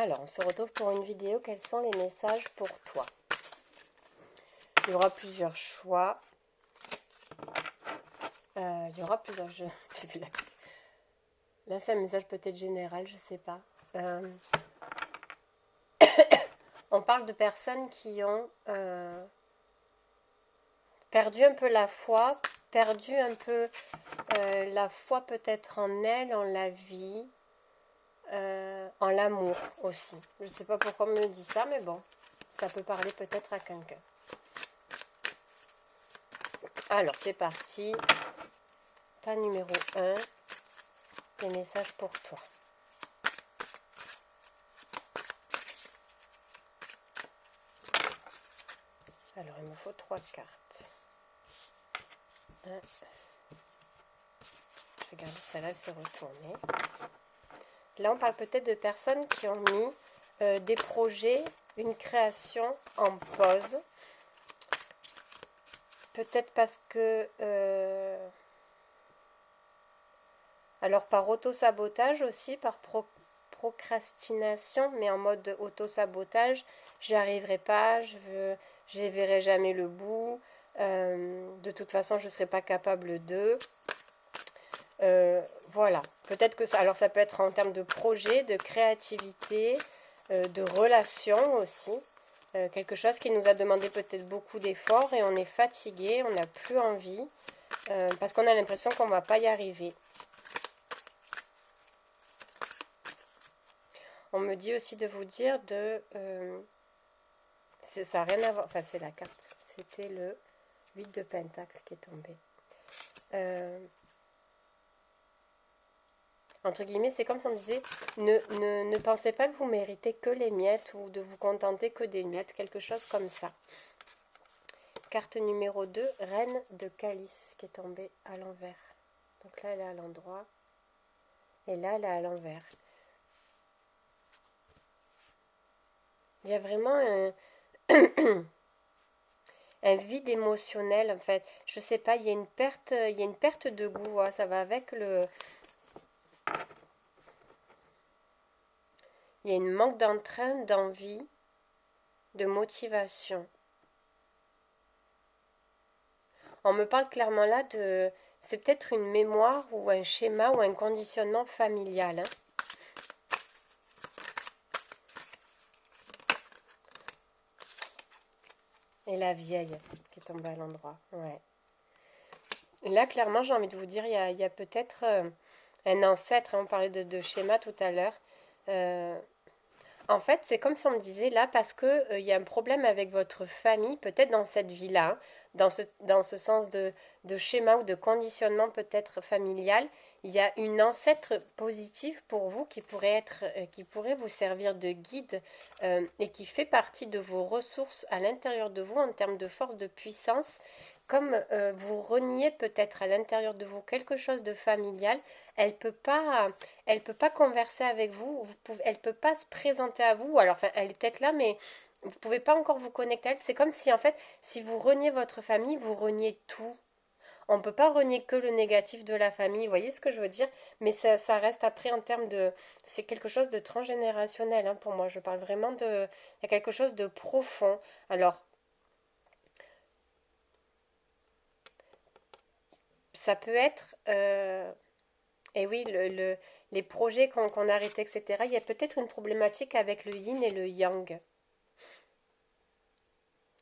Alors, on se retrouve pour une vidéo. Quels sont les messages pour toi? Il y aura plusieurs choix. Il y aura plusieurs... J'ai vu là. Là, c'est un message peut-être général, je sais pas. On parle de personnes qui ont perdu un peu la foi, perdu un peu la foi peut-être en elle, en la vie, en l'amour aussi. Je ne sais pas pourquoi on me dit ça, mais bon, ça peut parler peut-être à quelqu'un. Alors, c'est parti. Ta numéro 1, des messages pour toi. Alors, il me faut 3 cartes. Je vais garder celle-là, elle s'est retournée. Là, on parle peut-être de personnes qui ont mis des projets, une création en pause. Peut-être parce que... alors, par auto-sabotage aussi, par procrastination, mais en mode auto-sabotage, j'y arriverai pas, je verrai jamais le bout. De toute façon, je ne serai pas capable de... voilà, peut-être que ça... Alors, ça peut être en termes de projet, de créativité, de relation aussi. Quelque chose qui nous a demandé peut-être beaucoup d'efforts et on est fatigué, on n'a plus envie, parce qu'on a l'impression qu'on ne va pas y arriver. On me dit aussi de vous dire de... ça n'a rien à voir... Enfin, c'est la carte. C'était le 8 de Pentacle qui est tombé. Entre guillemets, c'est comme si on disait, ne pensez pas que vous méritez que les miettes ou de vous contenter que des miettes, quelque chose comme ça. Carte numéro 2, Reine de Calice qui est tombée à l'envers. Donc là, elle est à l'endroit. Et là, elle est à l'envers. Il y a vraiment un vide émotionnel, en fait. Je sais pas, il y a une perte de goût. Hein, ça va avec le... Il y a une manque d'entrain, d'envie, de motivation. On me parle clairement là de... C'est peut-être une mémoire ou un schéma ou un conditionnement familial. Hein. Et la vieille qui est tombée à l'endroit. Ouais. Là, clairement, j'ai envie de vous dire, il y a peut-être un ancêtre. Hein, on parlait de schéma tout à l'heure. En fait, c'est comme si on me disait là, parce que y a un problème avec votre famille, peut-être dans cette vie-là, hein, dans ce sens de schéma ou de conditionnement peut-être familial, il y a une ancêtre positive pour vous qui pourrait vous servir de guide et qui fait partie de vos ressources à l'intérieur de vous en termes de force, de puissance. Comme vous reniez peut-être à l'intérieur de vous quelque chose de familial, elle peut pas converser avec vous, elle peut pas se présenter à vous. Alors, enfin, elle est peut-être là, mais vous pouvez pas encore vous connecter à elle. C'est comme si, en fait, si vous reniez votre famille, vous reniez tout. On ne peut pas renier que le négatif de la famille, vous voyez ce que je veux dire? Mais ça reste après en termes de... C'est quelque chose de transgénérationnel hein, pour moi. Je parle vraiment de... Il y a quelque chose de profond. Alors, ça peut être... Et oui, les projets qu'on arrête, etc. Il y a peut-être une problématique avec le yin et le yang.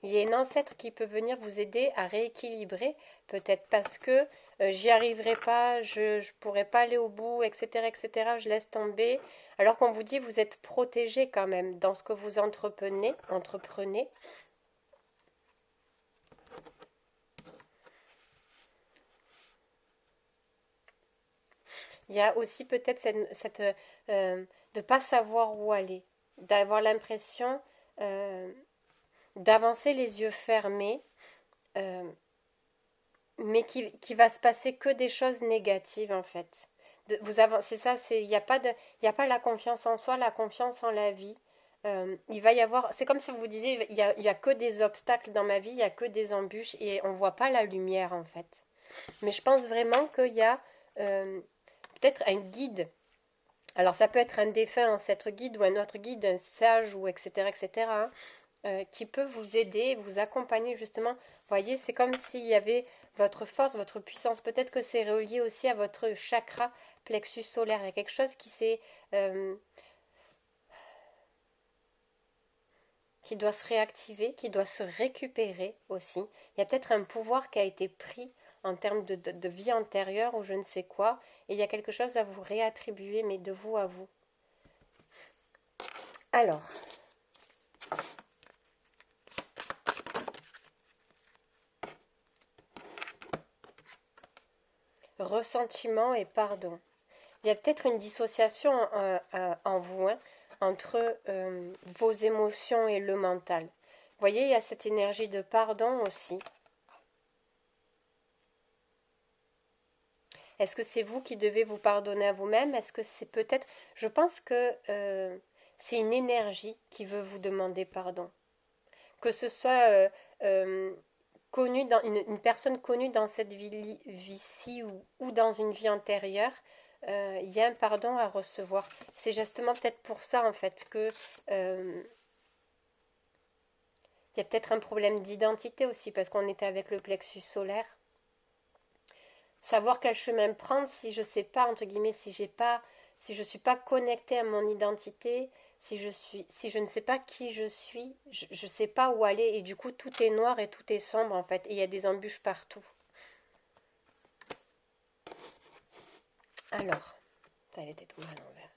Il y a une ancêtre qui peut venir vous aider à rééquilibrer, peut-être parce que j'y arriverai pas, je ne pourrai pas aller au bout, etc., etc., je laisse tomber. Alors qu'on vous dit, vous êtes protégé quand même dans ce que vous entreprenez. Il y a aussi peut-être cette de ne pas savoir où aller, d'avoir l'impression d'avancer les yeux fermés, euh, mais qui va se passer que des choses négatives en fait. Vous avancez ça, il n'y a pas la confiance en soi, la confiance en la vie. Il va y avoir, c'est comme si vous vous disiez, il y a que des obstacles dans ma vie, il y a que des embûches et on voit pas la lumière en fait. Mais je pense vraiment qu'il y a peut-être un guide Alors ça peut être un défunt ancêtre guide ou un autre guide, un sage ou etc. etc. Qui peut vous aider, vous accompagner justement. Vous voyez, c'est comme s'il y avait votre force, votre puissance. Peut-être que c'est relié aussi à votre chakra plexus solaire. Il y a quelque chose euh, qui doit se réactiver, qui doit se récupérer aussi. Il y a peut-être un pouvoir qui a été pris en termes de vie antérieure ou je ne sais quoi. Et il y a quelque chose à vous réattribuer, mais de vous à vous. Alors, ressentiment et pardon. Il y a peut-être une dissociation en vous, hein, entre vos émotions et le mental. Vous voyez, il y a cette énergie de pardon aussi. Est-ce que c'est vous qui devez vous pardonner à vous-même? Est-ce que c'est peut-être... Je pense que c'est une énergie qui veut vous demander pardon. Que ce soit connu dans une personne connue dans cette vie-ci ou dans une vie antérieure, il y a un pardon à recevoir. C'est justement peut-être pour ça en fait que il y a peut-être un problème d'identité aussi parce qu'on était avec le plexus solaire. Savoir quel chemin prendre si je sais pas entre guillemets si je suis pas connectée à mon identité, si je ne sais pas qui je suis, je sais pas où aller et du coup tout est noir et tout est sombre en fait et il y a des embûches partout. Alors, elle était tombée à l'envers.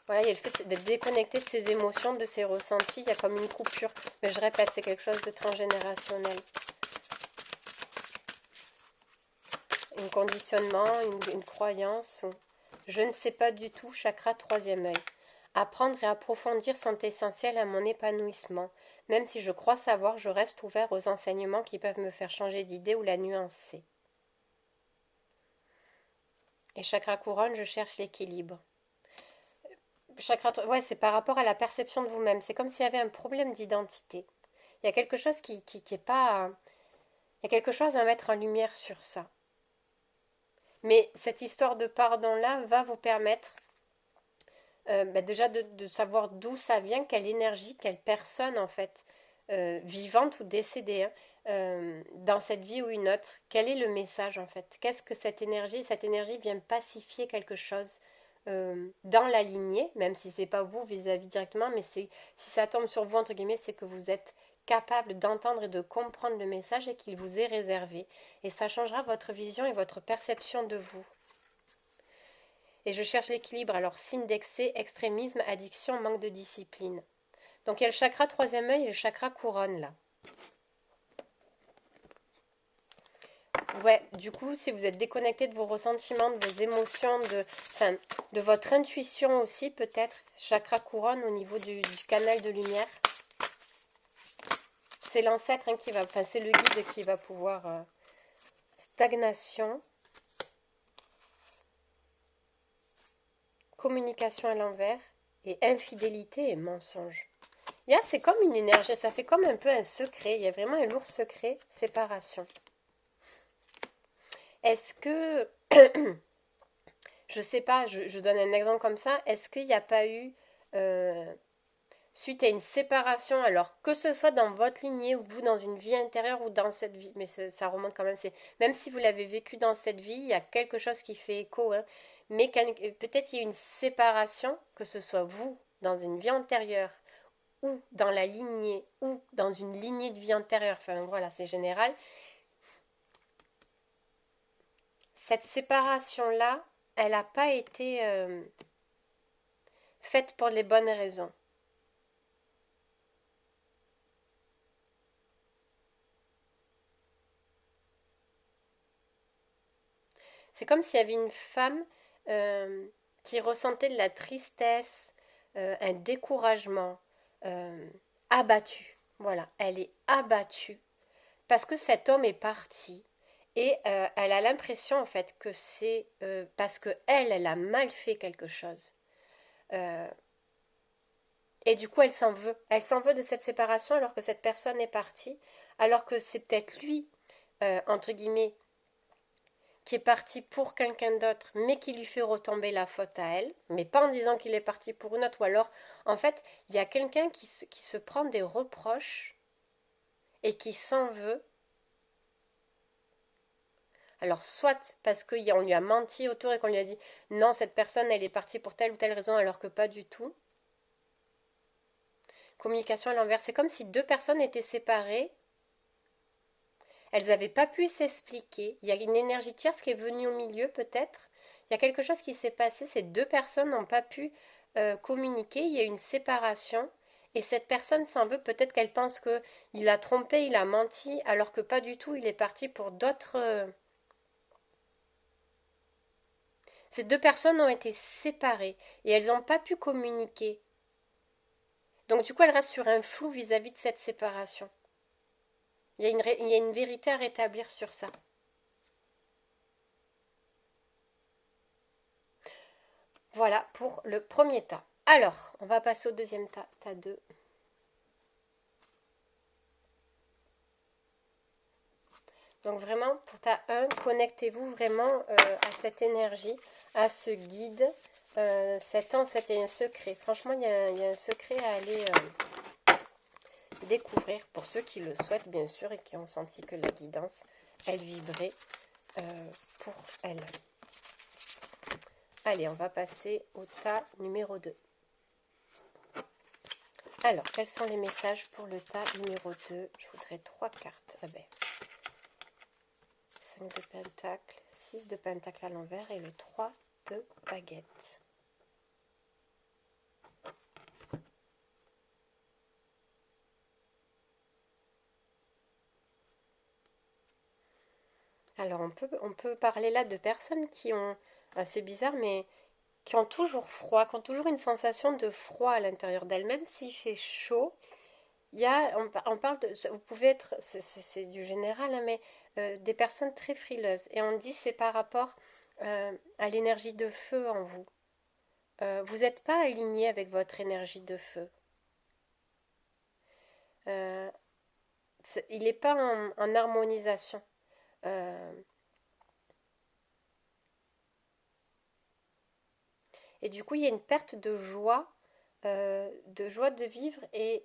Voilà, il y a le fait d'être déconnecté de ses émotions, de ses ressentis, il y a comme une coupure. Mais je répète, c'est quelque chose de transgénérationnel. Un conditionnement, une croyance. Je ne sais pas du tout, chakra troisième œil. Apprendre et approfondir sont essentiels à mon épanouissement. Même si je crois savoir, je reste ouvert aux enseignements qui peuvent me faire changer d'idée ou la nuancer. Et chakra couronne, je cherche l'équilibre. Chakra, ouais, c'est par rapport à la perception de vous-même. C'est comme s'il y avait un problème d'identité. Il y a quelque chose qui est pas... Il y a quelque chose à mettre en lumière sur ça. Mais cette histoire de pardon-là va vous permettre déjà de savoir d'où ça vient, quelle énergie, quelle personne en fait, vivante ou décédée, hein, dans cette vie ou une autre, quel est le message en fait? Qu'est-ce que cette énergie? Cette énergie vient pacifier quelque chose dans la lignée, même si c'est pas vous vis-à-vis directement, mais c'est si ça tombe sur vous entre guillemets, c'est que vous êtes capable d'entendre et de comprendre le message et qu'il vous est réservé. Et ça changera votre vision et votre perception de vous. Et je cherche l'équilibre. Alors, signe d'excès, extrémisme, addiction, manque de discipline. Donc, il y a le chakra troisième œil et le chakra couronne là. Ouais, du coup, si vous êtes déconnecté de vos ressentiments, de vos émotions, de votre intuition aussi, peut-être, chakra couronne au niveau du canal de lumière, c'est l'ancêtre qui va, enfin, c'est le guide qui va pouvoir. Stagnation, communication à l'envers, et infidélité et mensonge. C'est comme une énergie, ça fait comme un peu un secret, il y a vraiment un lourd secret, séparation. Est-ce que, je sais pas, je donne un exemple comme ça, est-ce qu'il n'y a pas eu, suite à une séparation, alors que ce soit dans votre lignée ou vous dans une vie intérieure ou dans cette vie, mais ça remonte quand même, même si vous l'avez vécu dans cette vie, il y a quelque chose qui fait écho, hein, mais peut-être qu'il y a une séparation, que ce soit vous dans une vie antérieure ou dans la lignée ou dans une lignée de vie antérieure, enfin voilà, c'est général. Cette séparation-là, elle n'a pas été faite pour les bonnes raisons. C'est comme s'il y avait une femme qui ressentait de la tristesse, un découragement, abattue. Voilà, elle est abattue parce que cet homme est parti et elle a l'impression en fait que c'est parce que elle a mal fait quelque chose. Euh, et du coup, elle s'en veut. Elle s'en veut de cette séparation alors que cette personne est partie, alors que c'est peut-être lui, entre guillemets, qui est parti pour quelqu'un d'autre, mais qui lui fait retomber la faute à elle, mais pas en disant qu'il est parti pour une autre, ou alors, en fait, il y a quelqu'un qui se prend des reproches et qui s'en veut. Alors, soit parce qu'on lui a menti autour et qu'on lui a dit non, cette personne, elle est partie pour telle ou telle raison, alors que pas du tout. Communication à l'envers, c'est comme si deux personnes étaient séparées. Elles n'avaient pas pu s'expliquer. Il y a une énergie tierce qui est venue au milieu, peut-être. Il y a quelque chose qui s'est passé. Ces deux personnes n'ont pas pu communiquer. Il y a une séparation. Et cette personne s'en veut. Peut-être qu'elle pense qu'il a trompé, il a menti, alors que pas du tout. Il est parti pour d'autres. Ces deux personnes ont été séparées et elles n'ont pas pu communiquer. Donc du coup, elles restent sur un flou vis-à-vis de cette séparation. Il y a une vérité à rétablir sur ça. Voilà pour le premier tas. Alors, on va passer au deuxième tas, tas 2. Donc vraiment, pour tas 1, connectez-vous vraiment à cette énergie, à ce guide. Cet ancêtre, il y a un secret. Franchement, il y a un secret à aller découvrir pour ceux qui le souhaitent, bien sûr, et qui ont senti que la guidance, elle vibrait pour elle. Allez, on va passer au tas numéro 2. Alors, quels sont les messages pour le tas numéro 2? Je voudrais 3 cartes. Ah ben, 5 de pentacle, 6 de pentacle à l'envers et le 3 de baguette. Alors, on peut parler là de personnes qui ont, c'est bizarre, mais qui ont toujours froid, qui ont toujours une sensation de froid à l'intérieur d'elles, même s'il fait chaud. On parle de, vous pouvez être, c'est du général, hein, mais des personnes très frileuses. Et on dit c'est par rapport à l'énergie de feu en vous. Vous n'êtes pas aligné avec votre énergie de feu. Il n'est pas en harmonisation. Et du coup, il y a une perte de joie de vivre et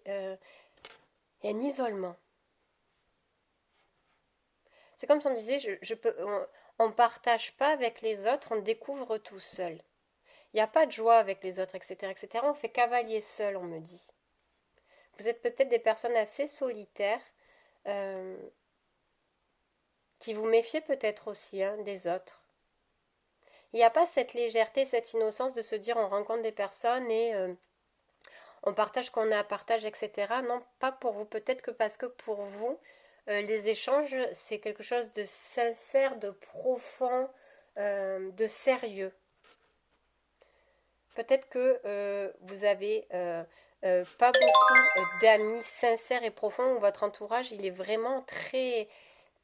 un isolement. C'est comme si on disait, on ne partage pas avec les autres, on découvre tout seul. Il n'y a pas de joie avec les autres, etc., etc. On fait cavalier seul, on me dit. Vous êtes peut-être des personnes assez solitaires, qui vous méfiez peut-être aussi des autres. Il n'y a pas cette légèreté, cette innocence de se dire on rencontre des personnes et on partage ce qu'on a à partager, etc. Non, pas pour vous. Peut-être que parce que pour vous, les échanges, c'est quelque chose de sincère, de profond, de sérieux. Peut-être que vous avez pas beaucoup d'amis sincères et profonds, où votre entourage, il est vraiment très,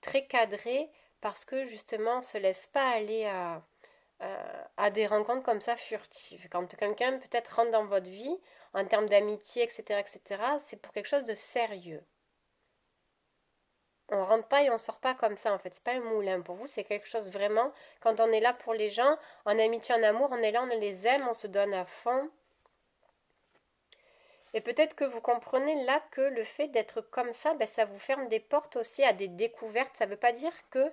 très cadré, parce que justement, on ne se laisse pas aller à des rencontres comme ça furtives. Quand quelqu'un peut-être rentre dans votre vie, en termes d'amitié, etc., etc., c'est pour quelque chose de sérieux. On rentre pas et on sort pas comme ça, en fait. C'est pas un moulin. Pour vous, c'est quelque chose vraiment, quand on est là pour les gens, en amitié, en amour, on est là, on les aime, on se donne à fond. Et peut-être que vous comprenez là que le fait d'être comme ça, ben, ça vous ferme des portes aussi à des découvertes. Ça ne veut pas dire que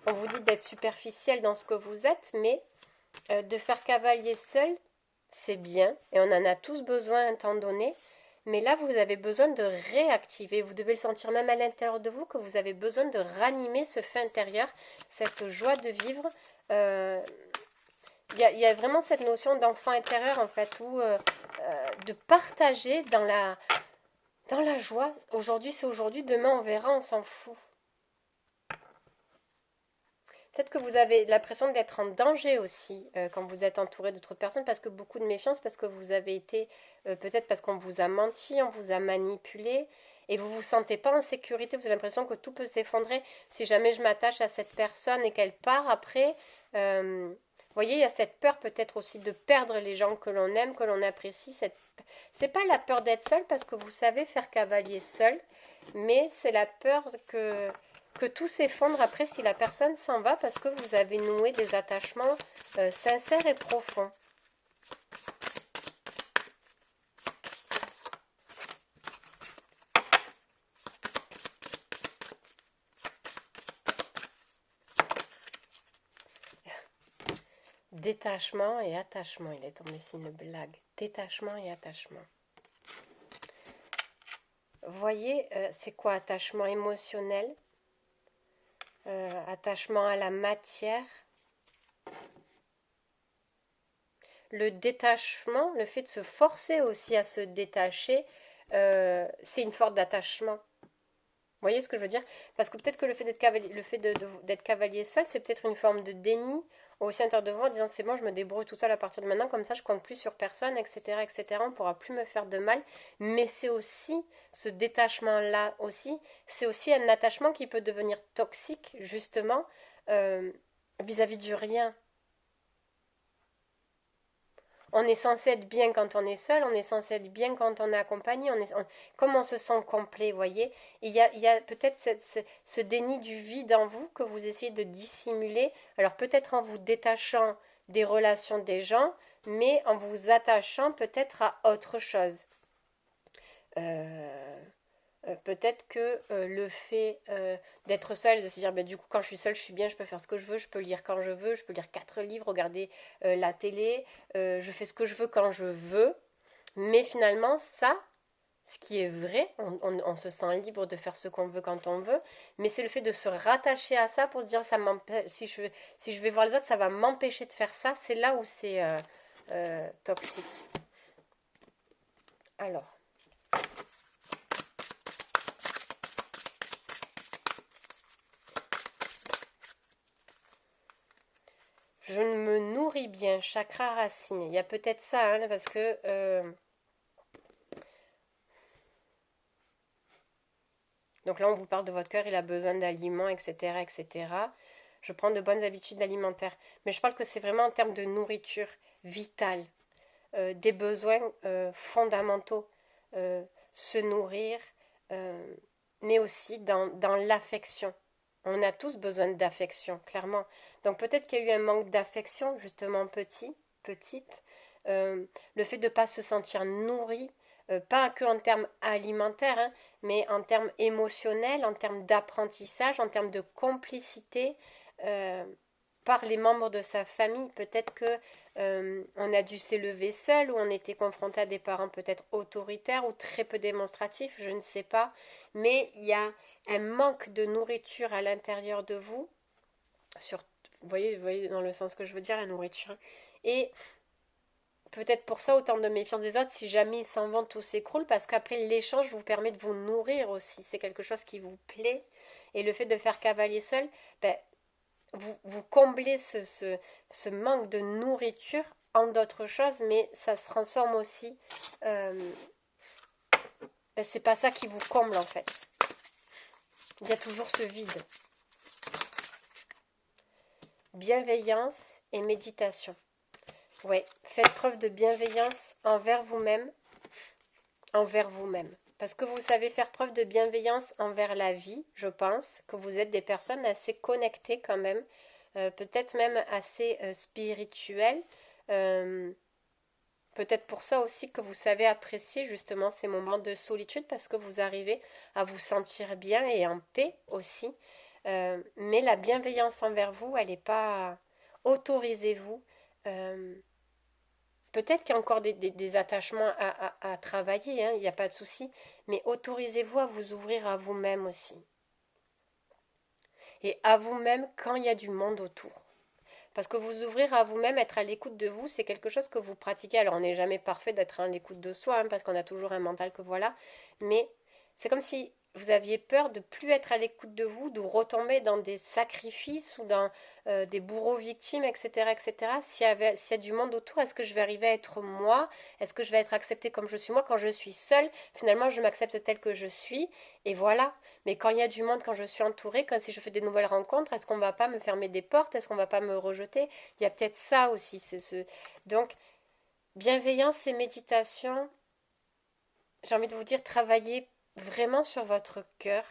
on vous dit d'être superficiel dans ce que vous êtes, mais de faire cavalier seul, c'est bien. Et on en a tous besoin à un temps donné. Mais là, vous avez besoin de réactiver. Vous devez le sentir même à l'intérieur de vous que vous avez besoin de ranimer ce feu intérieur, cette joie de vivre. Il y a vraiment cette notion d'enfant intérieur, en fait, où de partager dans la joie. Aujourd'hui, c'est aujourd'hui, demain, on verra, on s'en fout. Peut-être que vous avez l'impression d'être en danger aussi quand vous êtes entouré d'autres personnes, parce que beaucoup de méfiance, parce que vous avez été, peut-être parce qu'on vous a menti, on vous a manipulé, et vous ne vous sentez pas en sécurité, vous avez l'impression que tout peut s'effondrer si jamais je m'attache à cette personne et qu'elle part après. Vous voyez, il y a cette peur peut-être aussi de perdre les gens que l'on aime, que l'on apprécie. C'est pas la peur d'être seul, parce que vous savez faire cavalier seul, mais c'est la peur que que tout s'effondre après si la personne s'en va parce que vous avez noué des attachements sincères et profonds. Détachement et attachement, il est tombé, c'est une blague. Détachement et attachement. Voyez, c'est quoi attachement émotionnel, attachement à la matière. Le détachement, le fait de se forcer aussi à se détacher, c'est une forme d'attachement. Vous voyez ce que je veux dire? Parce que peut-être que le fait d'être cavalier, d'être cavalier seul, c'est peut-être une forme de déni aussi à l'intérieur de vous en disant c'est bon, je me débrouille tout seul à partir de maintenant, comme ça je compte plus sur personne, etc., etc. On ne pourra plus me faire de mal. Mais c'est aussi ce détachement-là aussi, c'est aussi un attachement qui peut devenir toxique justement vis-à-vis du rien. On est censé être bien quand on est seul, on est censé être bien quand on est accompagné, comme on se sent complet, vous voyez. Il y a peut-être ce déni du vide en vous que vous essayez de dissimuler, alors peut-être en vous détachant des relations des gens, mais en vous attachant peut-être à autre chose. Peut-être que le fait d'être seul, de se dire du coup quand je suis seule je suis bien, je peux faire ce que je veux, je peux lire quand je veux, je peux lire 4 livres, regarder la télé, je fais ce que je veux quand je veux, mais finalement ça, ce qui est vrai, on se sent libre de faire ce qu'on veut quand on veut, mais c'est le fait de se rattacher à ça pour se dire ça m'empêche, si je vais voir les autres ça va m'empêcher de faire ça, c'est là où c'est toxique. Alors, je me nourris bien, chakra racine. Il y a peut-être ça, hein, parce que... donc là, on vous parle de votre cœur, il a besoin d'aliments, etc., etc. Je prends de bonnes habitudes alimentaires. Mais je parle que c'est vraiment en termes de nourriture vitale, des besoins fondamentaux. Se nourrir, mais aussi dans l'affection. On a tous besoin d'affection, clairement. Donc peut-être qu'il y a eu un manque d'affection, justement petite. Le fait de ne pas se sentir nourri, pas que en termes alimentaires, hein, mais en termes émotionnels, en termes d'apprentissage, en termes de complicité euh, par les membres de sa famille. Peut-être que on a dû s'élever seul ou on était confronté à des parents peut-être autoritaires ou très peu démonstratifs, je ne sais pas. Mais il y a un manque de nourriture à l'intérieur de vous, vous voyez dans le sens que je veux dire, la nourriture. Et peut-être pour ça, autant de méfiance des autres, si jamais ils s'en vont, tout s'écroule, parce qu'après l'échange vous permet de vous nourrir aussi. C'est quelque chose qui vous plaît. Et le fait de faire cavalier seul, vous comblez ce manque de nourriture en d'autres choses, mais ça se transforme aussi. C'est pas ça qui vous comble en fait. Il y a toujours ce vide. Bienveillance et méditation. Ouais, faites preuve de bienveillance envers vous-même. Parce que vous savez faire preuve de bienveillance envers la vie, je pense, que vous êtes des personnes assez connectées quand même, peut-être même assez spirituelles. Peut-être pour ça aussi que vous savez apprécier justement ces moments de solitude parce que vous arrivez à vous sentir bien et en paix aussi. Mais la bienveillance envers vous, elle n'est pas... Autorisez-vous. Peut-être qu'il y a encore des attachements à travailler, hein, il n'y a pas de souci, mais autorisez-vous à vous ouvrir à vous-même aussi. Et à vous-même quand il y a du monde autour. Parce que vous ouvrir à vous-même, être à l'écoute de vous, c'est quelque chose que vous pratiquez. Alors on n'est jamais parfait d'être à l'écoute de soi, hein, parce qu'on a toujours un mental que voilà. Mais c'est comme si vous aviez peur de plus être à l'écoute de vous, de retomber dans des sacrifices ou dans des bourreaux victimes, etc. etc. S'il y a du monde autour, est-ce que je vais arriver à être moi? Est-ce que je vais être acceptée comme je suis moi? Quand je suis seule, finalement, je m'accepte telle que je suis. Et voilà. Mais quand il y a du monde, quand je suis entourée, quand si je fais des nouvelles rencontres, est-ce qu'on ne va pas me fermer des portes? Est-ce qu'on ne va pas me rejeter? Il y a peut-être ça aussi. Donc, bienveillance et méditation, j'ai envie de vous dire, travaillez vraiment sur votre cœur.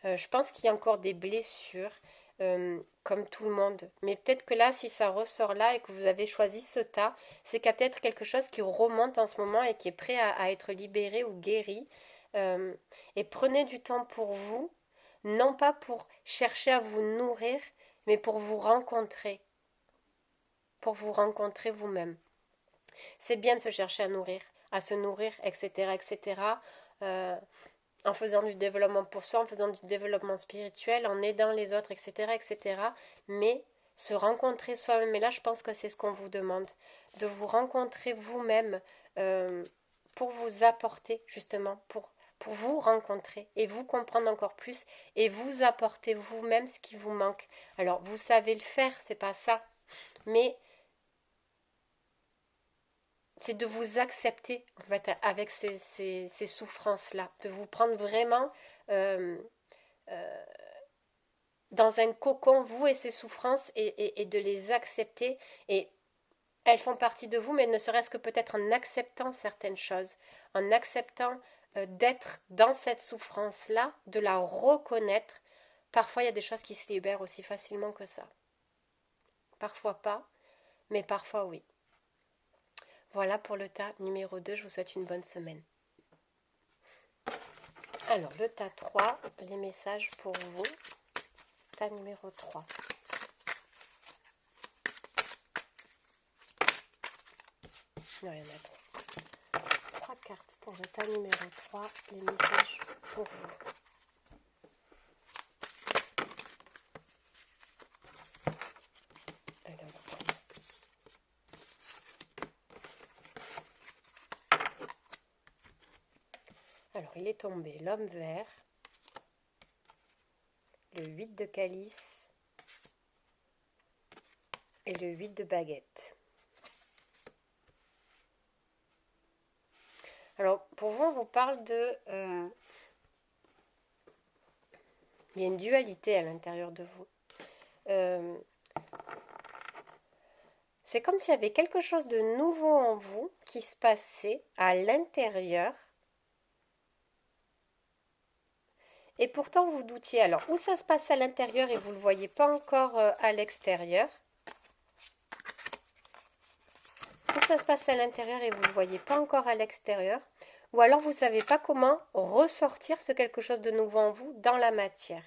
Je pense qu'il y a encore des blessures, comme tout le monde. Mais peut-être que là, si ça ressort là et que vous avez choisi ce tas, c'est qu'il y a peut-être quelque chose qui remonte en ce moment et qui est prêt à être libéré ou guéri. Euh, et prenez du temps pour vous, non pas pour chercher à vous nourrir, mais pour vous rencontrer vous-même. C'est bien de se chercher à se nourrir, etc., etc. Euh, en faisant du développement pour soi, en faisant du développement spirituel, en aidant les autres, etc., etc. Mais se rencontrer soi-même, et là je pense que c'est ce qu'on vous demande, de vous rencontrer vous-même euh, pour vous apporter justement, pour vous rencontrer et vous comprendre encore plus et vous apporter vous-même ce qui vous manque. Alors vous savez le faire, c'est pas ça, mais c'est de vous accepter en fait avec ces souffrances-là, de vous prendre vraiment euh, euh, dans un cocon, vous et ces souffrances, et de les accepter. Et elles font partie de vous, mais ne serait-ce que peut-être en acceptant certaines choses, en acceptant d'être dans cette souffrance-là, de la reconnaître. Parfois, il y a des choses qui se libèrent aussi facilement que ça. Parfois pas, mais parfois oui. Voilà pour le tas numéro 2, je vous souhaite une bonne semaine. Alors, le tas 3, les messages pour vous. Tas numéro 3. Non, il y en a 3. 3 cartes pour le tas numéro 3, les messages pour vous. Alors, il est tombé l'homme vert, le 8 de calice et le 8 de baguette. Alors, pour vous, on vous parle de... il y a une dualité à l'intérieur de vous. C'est comme s'il y avait quelque chose de nouveau en vous qui se passait à l'intérieur. Et pourtant, vous doutiez. Alors, où ça se passe à l'intérieur et vous ne le voyez pas encore à l'extérieur. Où ça se passe à l'intérieur et vous ne le voyez pas encore à l'extérieur. Ou alors, vous ne savez pas comment ressortir ce quelque chose de nouveau en vous dans la matière.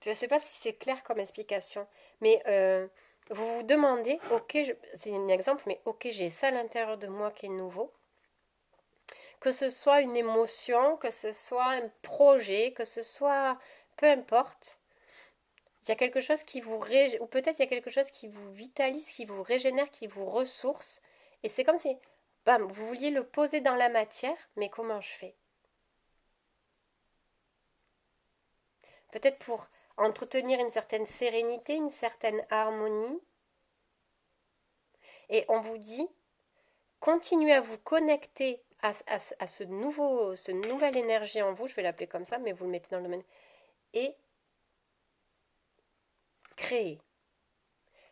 Je ne sais pas si c'est clair comme explication. Mais vous vous demandez, ok, c'est un exemple, mais ok, j'ai ça à l'intérieur de moi qui est nouveau. Que ce soit une émotion, que ce soit un projet, que ce soit peu importe, il y a quelque chose qui vous ou peut-être il y a quelque chose qui vous vitalise, qui vous régénère, qui vous ressource, et c'est comme si, bam, vous vouliez le poser dans la matière, mais comment je fais? Peut-être pour entretenir une certaine sérénité, une certaine harmonie, et on vous dit, continuez à vous connecter à ce nouvelle énergie en vous, je vais l'appeler comme ça, mais vous le mettez dans le domaine, et créer.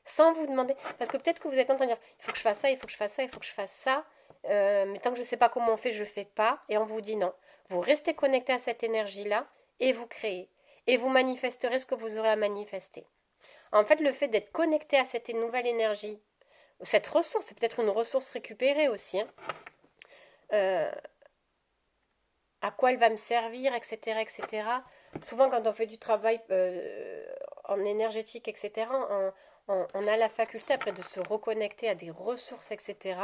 Sans vous demander, parce que peut-être que vous êtes en train de dire, il faut que je fasse ça, il faut que je fasse ça, il faut que je fasse ça, mais tant que je ne sais pas comment on fait, je ne fais pas, et on vous dit non. Vous restez connecté à cette énergie-là, et vous créez. Et vous manifesterez ce que vous aurez à manifester. En fait, le fait d'être connecté à cette nouvelle énergie, cette ressource, c'est peut-être une ressource récupérée aussi, hein, à quoi elle va me servir, etc., etc. Souvent, quand on fait du travail en énergétique, etc., on a la faculté après de se reconnecter à des ressources, etc.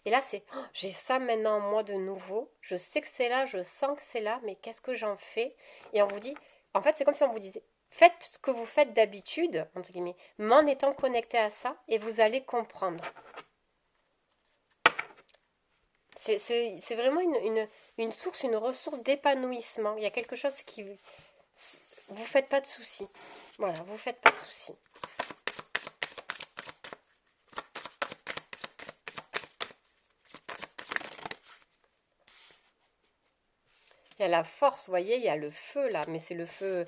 Et là, c'est, oh, j'ai ça maintenant en moi de nouveau, je sais que c'est là, je sens que c'est là, mais qu'est-ce que j'en fais? Et on vous dit, en fait, c'est comme si on vous disait, faites ce que vous faites d'habitude, entre guillemets, mais en étant connecté à ça, et vous allez comprendre. C'est vraiment une source, une ressource d'épanouissement. Il y a quelque chose qui... Vous faites pas de soucis. Voilà, vous faites pas de soucis. Il y a la force, vous voyez, il y a le feu là, mais c'est le feu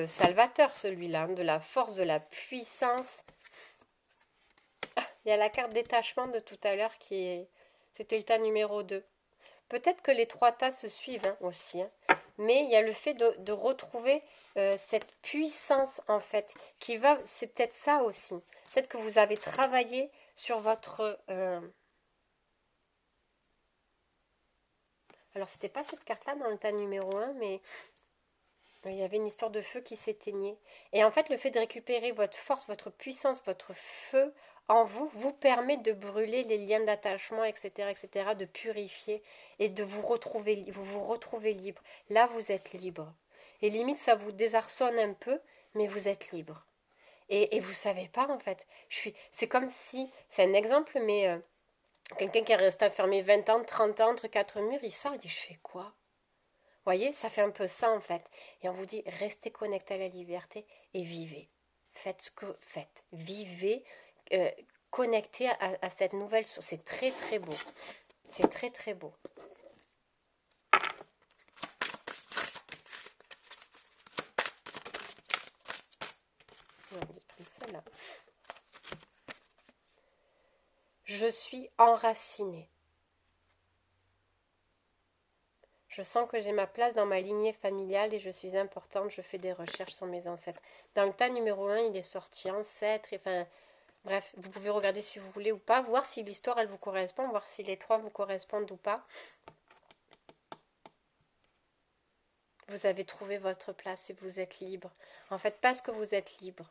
salvateur celui-là, hein, de la force, de la puissance. Ah, il y a la carte détachement de tout à l'heure qui est... C'était le tas numéro 2. Peut-être que les trois tas se suivent hein, aussi. Hein. Mais il y a le fait de retrouver cette puissance en fait qui va, c'est peut-être ça aussi. Peut-être que vous avez travaillé sur votre... Alors c'était pas cette carte-là dans le tas numéro un, mais il y avait une histoire de feu qui s'éteignait. Et en fait le fait de récupérer votre force, votre puissance, votre feu en vous, vous permet de brûler les liens d'attachement, etc., de purifier et de vous retrouver libre. Là, vous êtes libre. Et limite, ça vous désarçonne un peu, mais vous êtes libre. Et vous savez pas, en fait. C'est comme si, c'est un exemple, mais quelqu'un qui est resté enfermé 20 ans, 30 ans, entre quatre murs, il sort, il dit, je fais quoi? Vous voyez, ça fait un peu ça, en fait. Et on vous dit, restez connecté à la liberté et vivez. Faites ce que faites. Vivez. euh, Connecté à cette nouvelle source. C'est très très beau. C'est très très beau. On va prendre celle-là. Je suis enracinée. Je sens que j'ai ma place dans ma lignée familiale et je suis importante. Je fais des recherches sur mes ancêtres. Dans le tas numéro 1, il est sorti ancêtre. Enfin, bref, vous pouvez regarder si vous voulez ou pas, voir si l'histoire elle vous correspond, voir si les trois vous correspondent ou pas. Vous avez trouvé votre place et vous êtes libre. En fait, parce que vous êtes libre,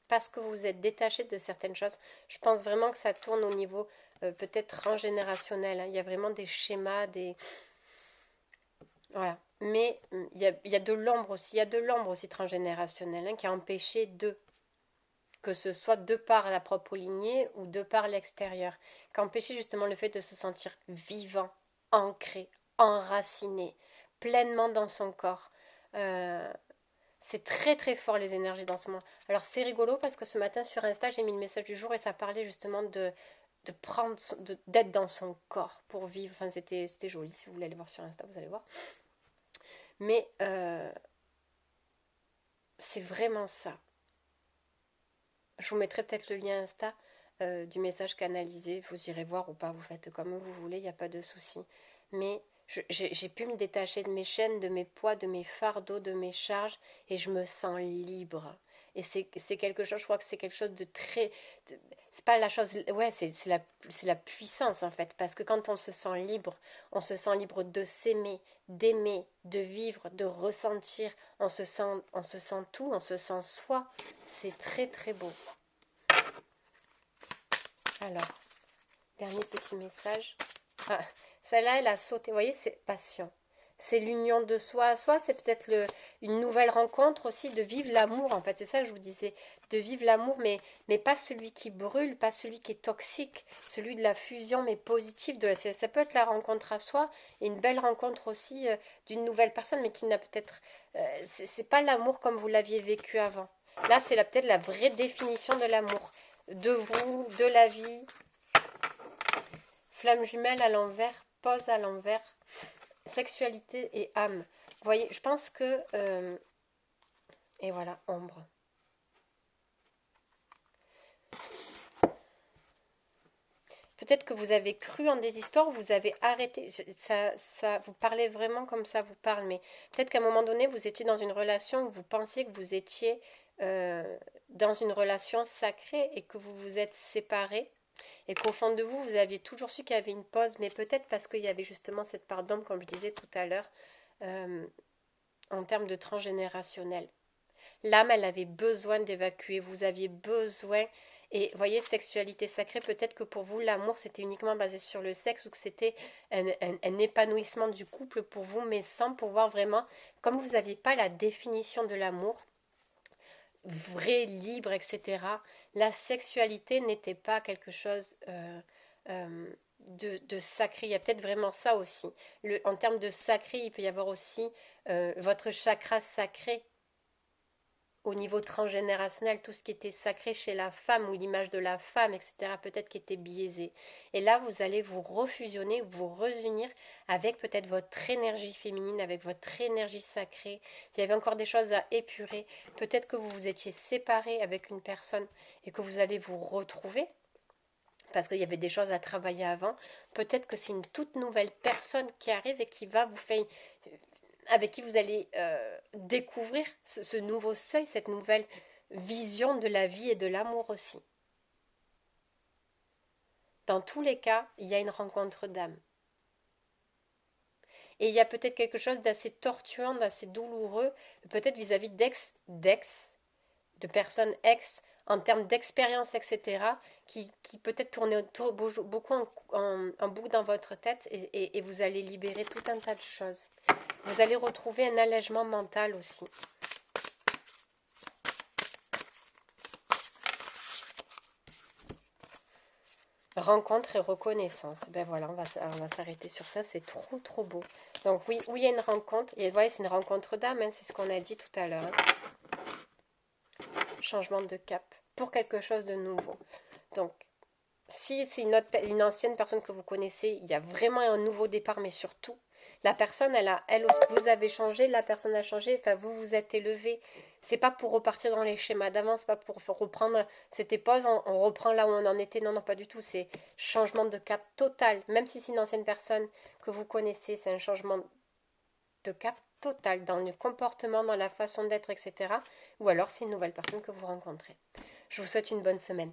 parce que vous êtes détaché de certaines choses, je pense vraiment que ça tourne au niveau peut-être transgénérationnel. Hein. Il y a vraiment des schémas, des... Voilà. Mais il y a de l'ombre aussi. Il y a de l'ombre aussi transgénérationnelle hein, qui a empêché que ce soit de par la propre lignée ou de par l'extérieur, qui a empêché justement le fait de se sentir vivant, ancré, enraciné, pleinement dans son corps. C'est très très fort les énergies dans ce moment. Alors c'est rigolo parce que ce matin sur Insta j'ai mis le message du jour et ça parlait justement de prendre d'être dans son corps pour vivre. Enfin c'était joli. Si vous voulez aller voir sur Insta vous allez voir. Mais c'est vraiment ça. Je vous mettrai peut-être le lien Insta du message canalisé. Vous irez voir ou pas. Vous faites comme vous voulez. Il n'y a pas de souci. Mais j'ai pu me détacher de mes chaînes, de mes poids, de mes fardeaux, de mes charges, et je me sens libre. Et c'est quelque chose, je crois que c'est quelque chose de très... C'est pas la chose... Ouais, c'est la puissance, en fait. Parce que quand on se sent libre de s'aimer, d'aimer, de vivre, de ressentir. On se sent tout, on se sent soi. C'est très, très beau. Alors, dernier petit message. Ah, celle-là, elle a sauté. Vous voyez, c'est passion. C'est l'union de soi à soi. C'est peut-être une nouvelle rencontre aussi, de vivre l'amour. En fait, c'est ça que je vous disais. De vivre l'amour, mais pas celui qui brûle, pas celui qui est toxique. Celui de la fusion, mais positive. Ça peut être la rencontre à soi et une belle rencontre aussi d'une nouvelle personne, mais qui n'a peut-être... c'est pas l'amour comme vous l'aviez vécu avant. Là, c'est peut-être la vraie définition de l'amour. De vous, de la vie. Flamme jumelle à l'envers, pose à l'envers, sexualité et âme. Vous voyez, je pense que... et voilà, ombre. Peut-être que vous avez cru en des histoires, vous avez arrêté. Ça, vous parlez vraiment comme ça vous parle, mais peut-être qu'à un moment donné, vous étiez dans une relation où vous pensiez que vous étiez dans une relation sacrée et que vous vous êtes séparés. Et qu'au fond de vous, vous aviez toujours su qu'il y avait une pause, mais peut-être parce qu'il y avait justement cette part d'ombre, comme je disais tout à l'heure, en termes de transgénérationnel. L'âme, elle avait besoin d'évacuer, vous aviez besoin, et voyez, sexualité sacrée, peut-être que pour vous, l'amour, c'était uniquement basé sur le sexe, ou que c'était un épanouissement du couple pour vous, mais sans pouvoir vraiment, comme vous n'aviez pas la définition de l'amour, vrai, libre, etc., la sexualité n'était pas quelque chose de sacré. Il y a peut-être vraiment ça aussi. En termes de sacré, il peut y avoir aussi votre chakra sacré au niveau transgénérationnel, tout ce qui était sacré chez la femme ou l'image de la femme, etc., peut-être qui était biaisé. Et là, vous allez vous refusionner, vous réunir avec peut-être votre énergie féminine, avec votre énergie sacrée. Il y avait encore des choses à épurer. Peut-être que vous vous étiez séparé avec une personne et que vous allez vous retrouver. parce qu'il y avait des choses à travailler avant. Peut-être que c'est une toute nouvelle personne qui arrive et qui va vous faire, avec qui vous allez découvrir ce nouveau seuil, cette nouvelle vision de la vie et de l'amour aussi. Dans tous les cas, il y a une rencontre d'âme. Et il y a peut-être quelque chose d'assez tortuant, d'assez douloureux, peut-être vis-à-vis de personnes ex, en termes d'expérience, etc., qui peut-être tournent beaucoup en boucle dans votre tête et vous allez libérer tout un tas de choses. Vous allez retrouver un allègement mental aussi. Rencontre et reconnaissance. Ben voilà, on va s'arrêter sur ça, c'est trop trop beau. Donc oui, il y a une rencontre, et ouais, c'est une rencontre d'âme, hein, c'est ce qu'on a dit tout à l'heure. Changement de cap pour quelque chose de nouveau. Donc, si c'est une ancienne personne que vous connaissez, il y a vraiment un nouveau départ, mais surtout, la personne, elle aussi, vous avez changé, la personne a changé, enfin, vous vous êtes élevé. C'est pas pour repartir dans les schémas d'avant, c'est pas pour reprendre, c'était pause, on reprend là où on en était. Non, non, pas du tout. C'est changement de cap total. Même si c'est une ancienne personne que vous connaissez, c'est un changement de cap total dans le comportement, dans la façon d'être, etc. Ou alors c'est une nouvelle personne que vous rencontrez. Je vous souhaite une bonne semaine.